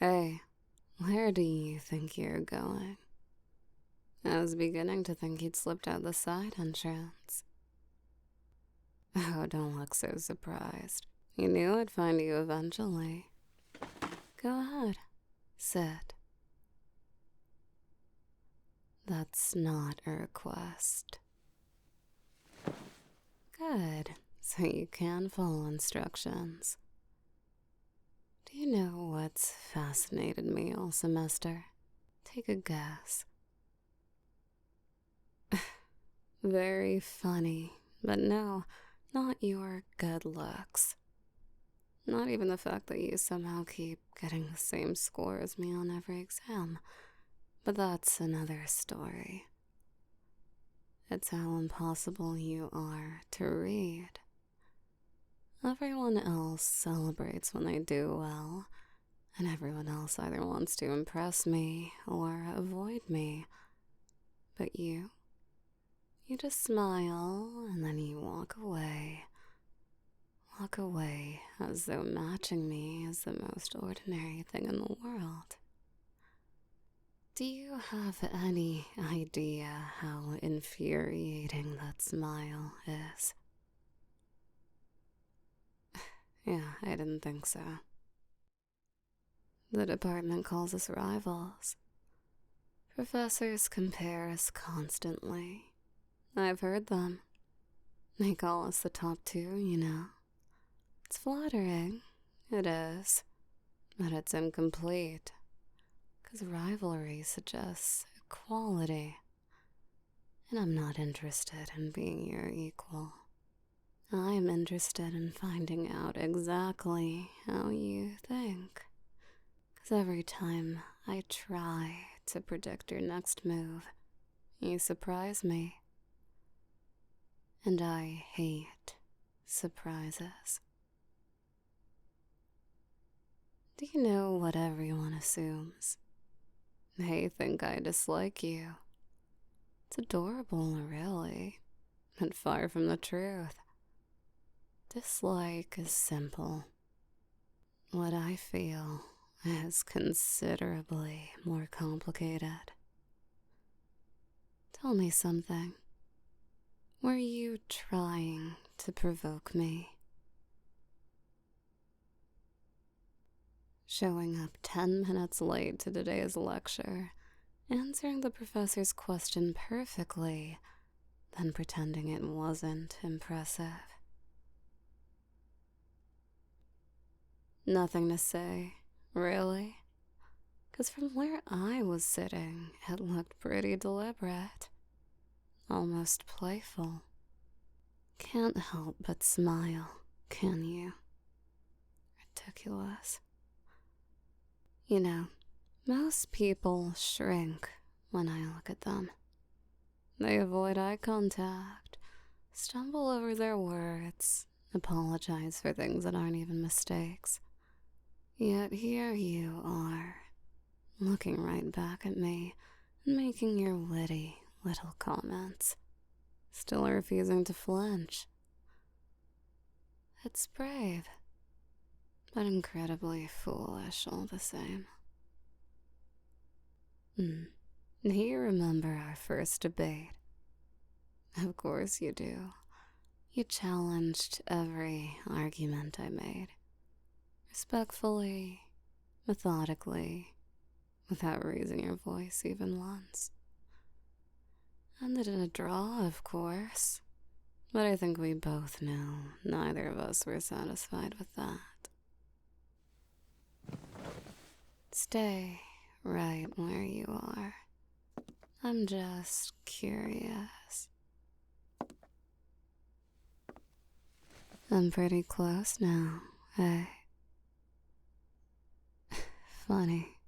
Hey, where do you think you're going? I was beginning to think you'd slipped out the side entrance. Oh, don't look so surprised. You knew I'd find you eventually. Go ahead, sit. That's not a request. Good, so you can follow instructions. Do you know what's fascinated me all semester? Take a guess. Very funny, but no, not your good looks. Not even the fact that you somehow keep getting the same score as me on every exam. But that's another story. It's how impossible you are to read. Everyone else celebrates when I do well, and everyone else either wants to impress me or avoid me. But you just smile and then you walk away. Walk away as though matching me is the most ordinary thing in the world. Do you have any idea how infuriating that smile is? Yeah, I didn't think so. The department calls us rivals. Professors compare us constantly. I've heard them. They call us the top two, you know. It's flattering. It is. But it's incomplete. Because rivalry suggests equality. And I'm not interested in being your equal. I'm interested in finding out exactly how you think. Because every time I try to predict your next move, you surprise me. And I hate surprises. Do you know what everyone assumes? They think I dislike you. It's adorable, really, but far from the truth. Dislike is simple. What I feel is considerably more complicated. Tell me something. Were you trying to provoke me? Showing up 10 minutes late to today's lecture, answering the professor's question perfectly, then pretending it wasn't impressive. Nothing to say, really? 'Cause from where I was sitting, it looked pretty deliberate. Almost playful. Can't help but smile, can you? Ridiculous. You know, most people shrink when I look at them. They avoid eye contact, stumble over their words, apologize for things that aren't even mistakes. Yet here you are, looking right back at me and making your witty little comments, still refusing to flinch. It's brave, but incredibly foolish all the same. Do you remember our first debate? Of course you do. You challenged every argument I made. Respectfully, methodically, without raising your voice even once. Ended in a draw, of course. But I think we both know neither of us were satisfied with that. Stay right where you are. I'm just curious. I'm pretty close now, hey? Funny.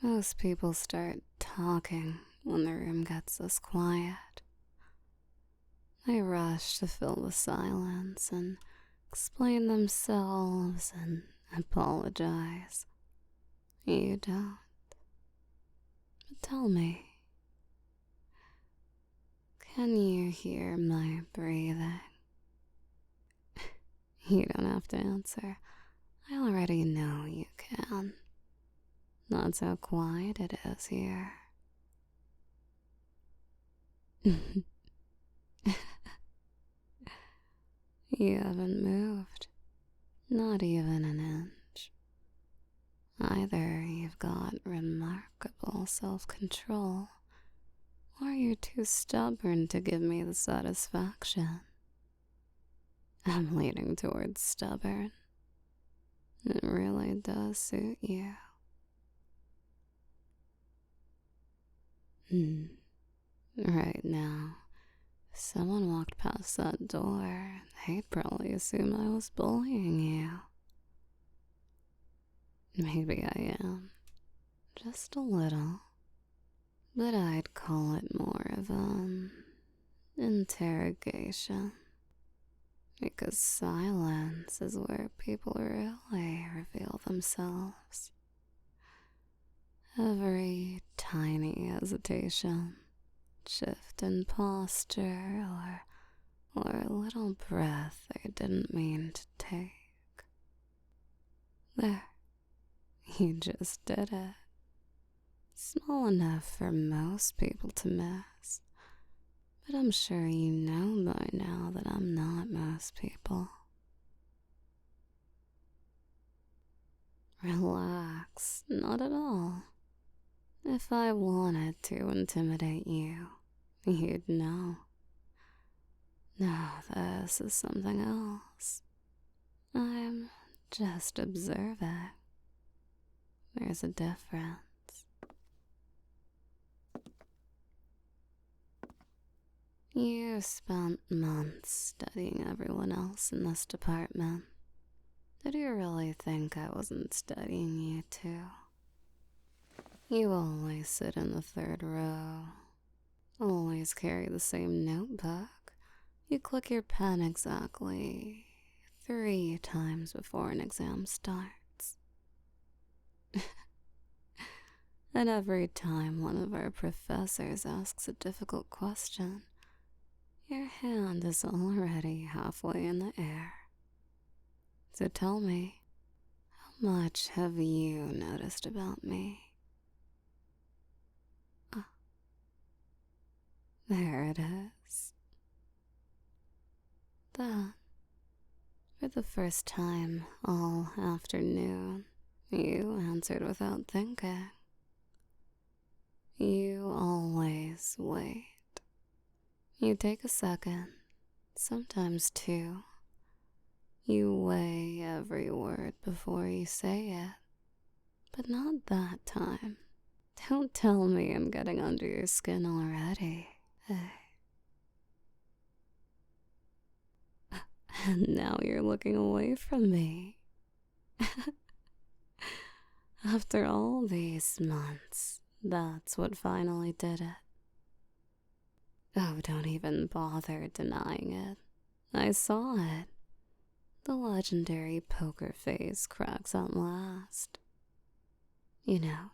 Most people start talking when the room gets this quiet. They rush to fill the silence and explain themselves and apologize. You don't. But tell me, can you hear my breathing? You don't have to answer. I already know you can. That's how quiet it is here. You haven't moved, not even an inch. Either you've got remarkable self-control, or you're too stubborn to give me the satisfaction. I'm leaning towards stubborn. It really does suit you. Right now, if someone walked past that door, they'd probably assume I was bullying you. Maybe I am. Just a little. But I'd call it more of an interrogation. Because silence is where people really reveal themselves. Every tiny hesitation, shift in posture, or a little breath I didn't mean to take. There, you just did it. Small enough for most people to miss. But I'm sure you know by now that I'm not most people. Relax, not at all. If I wanted to intimidate you, you'd know. No, this is something else. I'm just observing. There's a difference. You spent months studying everyone else in this department. Did you really think I wasn't studying you too? You always sit in the third row. Always carry the same notebook. You click your pen exactly 3 times before an exam starts. And every time one of our professors asks a difficult question, your hand is already halfway in the air. So tell me, how much have you noticed about me? There it is. Then, for the first time all afternoon, you answered without thinking. You always wait. You take a second, sometimes 2. You weigh every word before you say it, but not that time. Don't tell me I'm getting under your skin already. Hey. And now you're looking away from me. After all these months, that's what finally did it. Oh, don't even bother denying it. I saw it. The legendary poker face cracks at last. You know,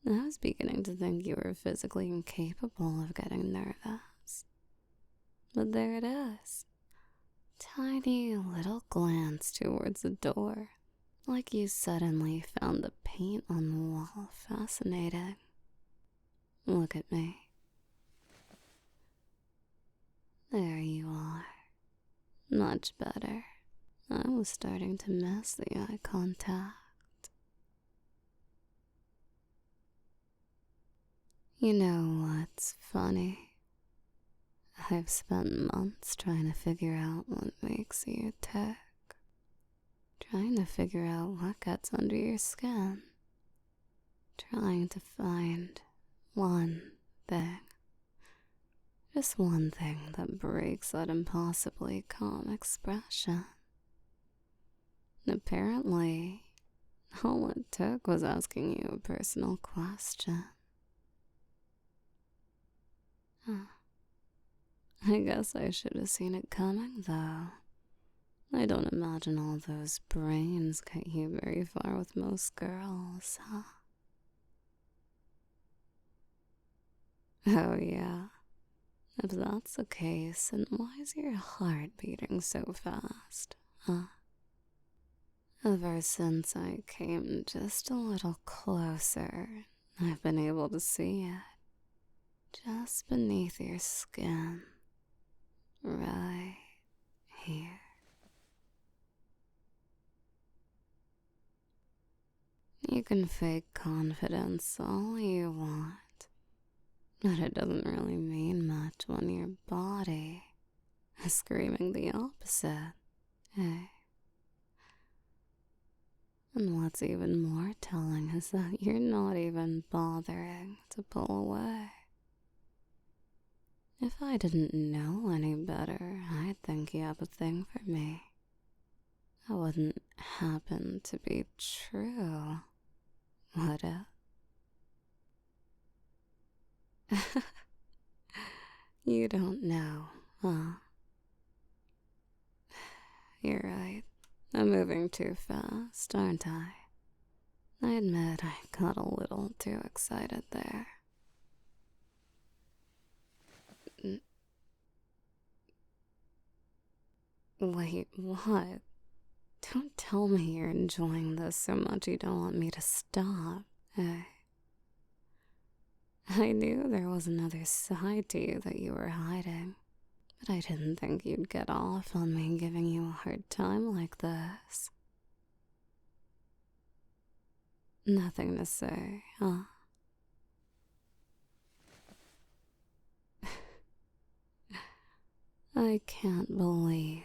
I was beginning to think you were physically incapable of getting nervous. But there it is. Tiny little glance towards the door, like you suddenly found the paint on the wall fascinating. Look at me. There you are. Much better. I was starting to miss the eye contact. You know what's funny? I've spent months trying to figure out what makes you tick. Trying to figure out what gets under your skin. Trying to find one thing. Just one thing that breaks that impossibly calm expression. Apparently, all it took was asking you a personal question. I guess I should have seen it coming, though. I don't imagine all those brains get you very far with most girls, huh? Oh, yeah. If that's the case, then why is your heart beating so fast, huh? Ever since I came just a little closer, I've been able to see it. Just beneath your skin. Right here. You can fake confidence all you want, but it doesn't really mean much when your body is screaming the opposite, eh? And what's even more telling is that you're not even bothering to pull away. If I didn't know any better, I'd think you have a thing for me. That wouldn't happen to be true, would it? You don't know, huh? You're right. I'm moving too fast, aren't I? I admit I got a little too excited there. Wait, what? Don't tell me you're enjoying this so much you don't want me to stop, eh? I knew there was another side to you that you were hiding, but I didn't think you'd get off on me giving you a hard time like this. Nothing to say, huh? I can't believe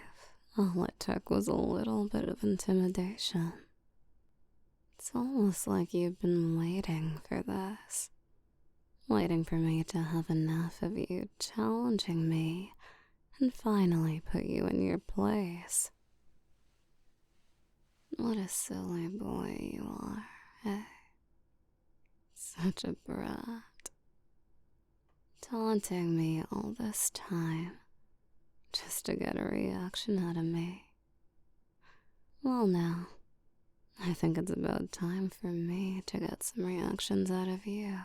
all it took was a little bit of intimidation. It's almost like you've been waiting for this. Waiting for me to have enough of you challenging me and finally put you in your place. What a silly boy you are, eh? Such a brat. Taunting me all this time just to get a reaction out of me. Well now, I think it's about time for me to get some reactions out of you.